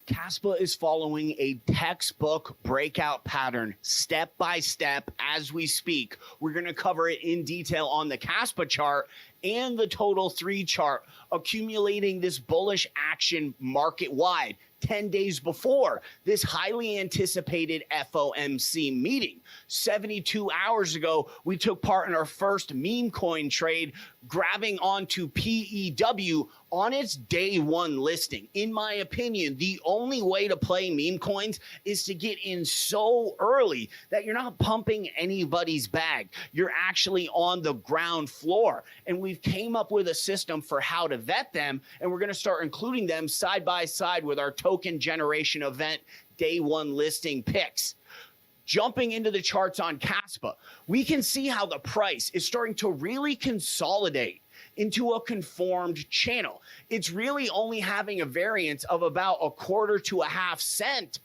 Kaspa is following a textbook breakout pattern step by step as we speak. We're going to cover it in detail on the Kaspa chart and the total 3 chart, accumulating this bullish action market wide 10 days before this highly anticipated FOMC meeting. 72 hours ago, we took part in our first MemeCoin trade, grabbing onto PEW on its day one listing. In my opinion, the only way to play meme coins is to get in so early that you're not pumping anybody's bag. You're actually on the ground floor. And we've came up with a system for how to vet them, and we're going to start including them side by side with our token generation event day one listing picks. Jumping into the charts on Kaspa, we can see how the price is starting to really consolidate into a conformed channel. It's really only having a variance of about 1/4 to 1/2 cent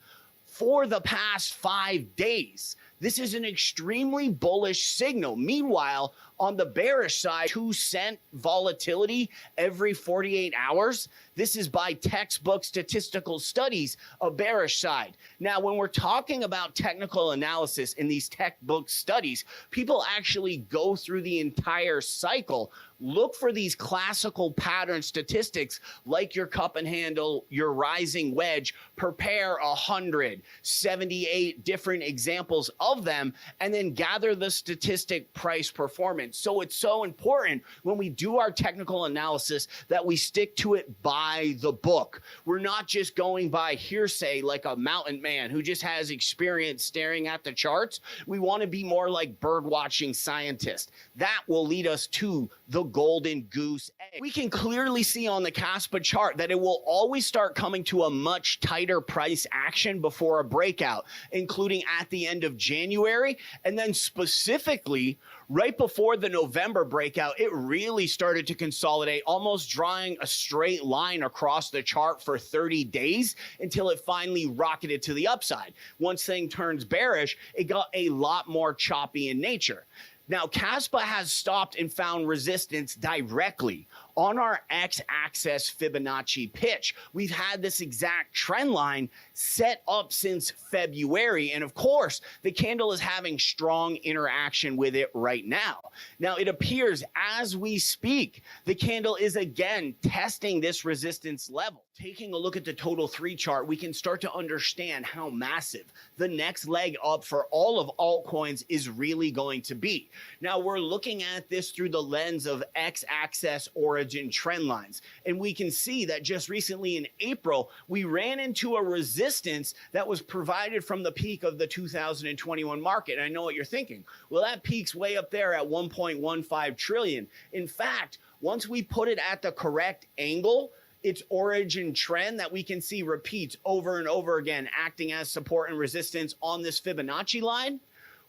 for the past 5 days. This is an extremely bullish signal. Meanwhile, on the bearish side, 2-cent volatility every 48 hours. This is by textbook statistical studies, a bearish side. Now, when we're talking about technical analysis in these textbook studies, people actually go through the entire cycle, look for these classical pattern statistics like your cup and handle, your rising wedge, prepare 178 different examples of them, and then gather the statistic price performance. So it's so important when we do our technical analysis that we stick to it by the book. We're not just going by hearsay like a mountain man who just has experience staring at the charts. We want to be more like bird watching scientists. That will lead us to the golden goose egg. We can clearly see on the Kaspa chart that it will always start coming to a much tighter price action before a breakout, including at the end of January, and then specifically right before the November breakout, it really started to consolidate, almost drawing a straight line across the chart for 30 days until it finally rocketed to the upside. Once things turns bearish, it got a lot more choppy in nature. Now, Kaspa has stopped and found resistance directly on our X-axis Fibonacci pitch. We've had this exact trend line set up since February, and of course, the candle is having strong interaction with it right now. Now, it appears as we speak, the candle is again testing this resistance level. Taking a look at the total 3 chart, we can start to understand how massive the next leg up for all of altcoins is really going to be. Now, we're looking at this through the lens of X-axis origin trend lines, and we can see that just recently in April, we ran into a resistance that was provided from the peak of the 2021 market. And I know what you're thinking. Well, that peak's way up there at 1.15 trillion. In fact, once we put it at the correct angle, its origin trend that we can see repeats over and over again, acting as support and resistance on this Fibonacci line,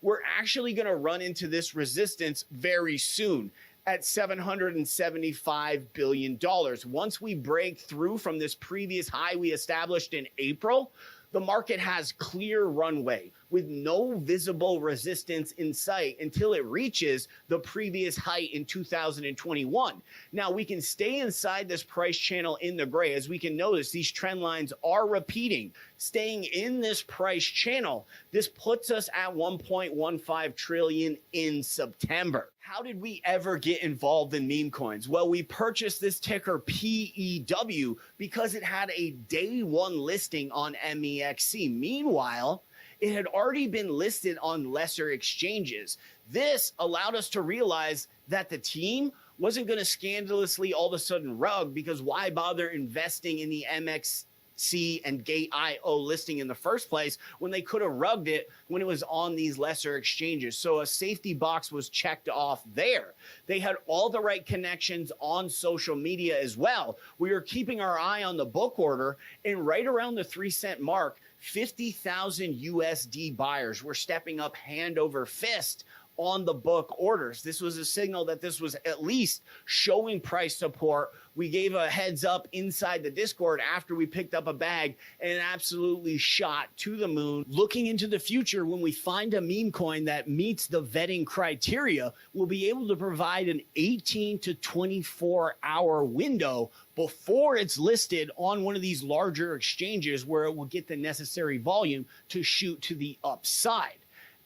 we're actually going to run into this resistance very soon at $775 billion. Once we break through from this previous high we established in April, the market has clear runway with no visible resistance in sight until it reaches the previous height in 2021. Now, we can stay inside this price channel in the gray. As we can notice, these trend lines are repeating. Staying in this price channel, this puts us at 1.15 trillion in September. How did we ever get involved in meme coins? Well, we purchased this ticker PEW because it had a day one listing on MEXC. Meanwhile, it had already been listed on lesser exchanges. This allowed us to realize that the team wasn't going to scandalously all of a sudden rug, because why bother investing in the MXC and Gate.io listing in the first place when they could have rugged it when it was on these lesser exchanges? So a safety box was checked off there. They had all the right connections on social media as well. We were keeping our eye on the book order, and right around the 3-cent mark, 50,000 USD buyers were stepping up hand over fist on the book orders. This was a signal that this was at least showing price support. We gave a heads up inside the Discord after we picked up a bag, and it absolutely shot to the moon. Looking into the future, when we find a meme coin that meets the vetting criteria, we'll be able to provide an 18 to 24 hour window before it's listed on one of these larger exchanges where it will get the necessary volume to shoot to the upside.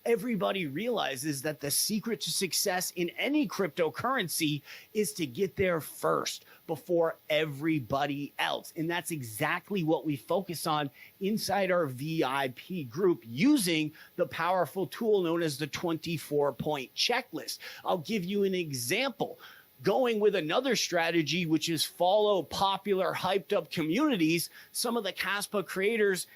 Everybody realizes that the secret to success in any cryptocurrency is to get there first before everybody else. And that's exactly what we focus on inside our VIP group using the powerful tool known as the 24-point checklist. I'll give you an example. Going with another strategy, which is follow popular hyped up communities, some of the Kaspa creators,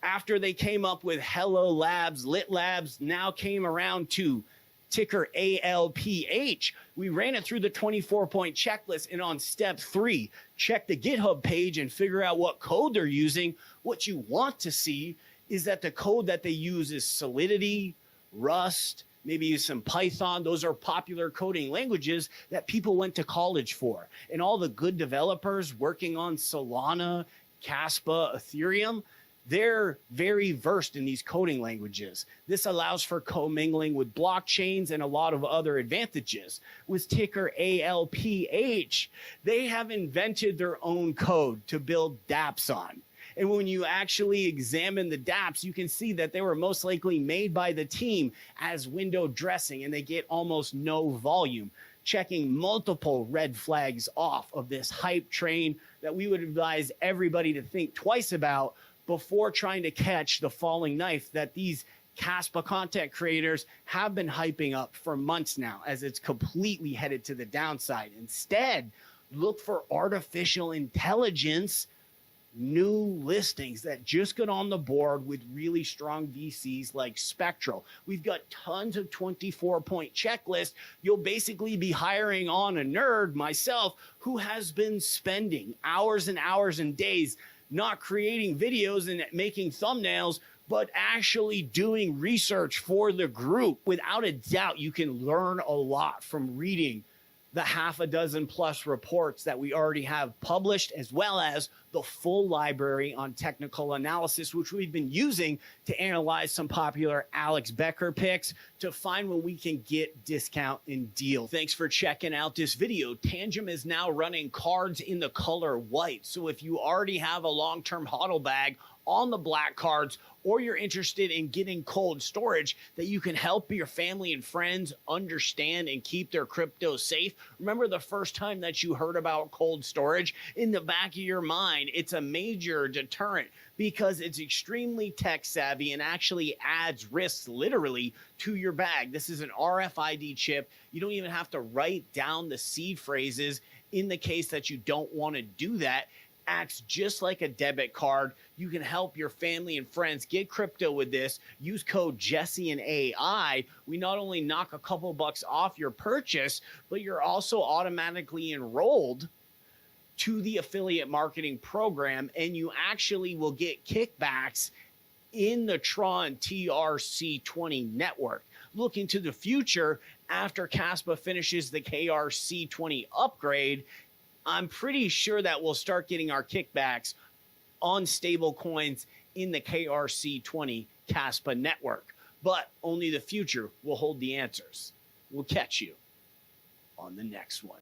after they came up with Hello Labs, Lit Labs, now came around to ticker ALPH. We ran it through the 24-point checklist, and on step 3, check the GitHub page and figure out what code they're using. What you want to see is that the code that they use is Solidity, Rust, maybe use some Python. Those are popular coding languages that people went to college for. And all the good developers working on Solana, Kaspa, Ethereum, they're very versed in these coding languages. This allows for commingling with blockchains and a lot of other advantages. With ticker ALPH, they have invented their own code to build dApps on. And when you actually examine the dApps, you can see that they were most likely made by the team as window dressing, and they get almost no volume, checking multiple red flags off of this hype train that we would advise everybody to think twice about before trying to catch the falling knife that these Kaspa content creators have been hyping up for months now, as it's completely headed to the downside. Instead, look for artificial intelligence new listings that just got on the board with really strong VCs like Spectral. We've got tons of 24-point checklists. You'll basically be hiring on a nerd, myself, who has been spending hours and hours and days not creating videos and making thumbnails, but actually doing research for the group. Without a doubt, you can learn a lot from reading the half a dozen plus reports that we already have published, as well as the full library on technical analysis, which we've been using to analyze some popular Alex Becker picks to find when we can get discount and deal. Thanks for checking out this video. Tangem is now running cards in the color white. So if you already have a long-term hodl bag on the black cards, or you're interested in getting cold storage that you can help your family and friends understand and keep their crypto safe. Remember the first time that you heard about cold storage? In the back of your mind, it's a major deterrent because it's extremely tech savvy and actually adds risks literally to your bag. This is an RFID chip. You don't even have to write down the seed phrases in the case that you don't want to do that. Acts just like a debit card. You can help your family and friends get crypto with this. Use code Jesse and AI. We not only knock a couple bucks off your purchase, but you're also automatically enrolled to the affiliate marketing program, and you actually will get kickbacks in the Tron TRC20 network. Look into the future after Kaspa finishes the KRC20 upgrade. I'm pretty sure that we'll start getting our kickbacks on stable coins in the KRC20 Kaspa network. But only the future will hold the answers. We'll catch you on the next one.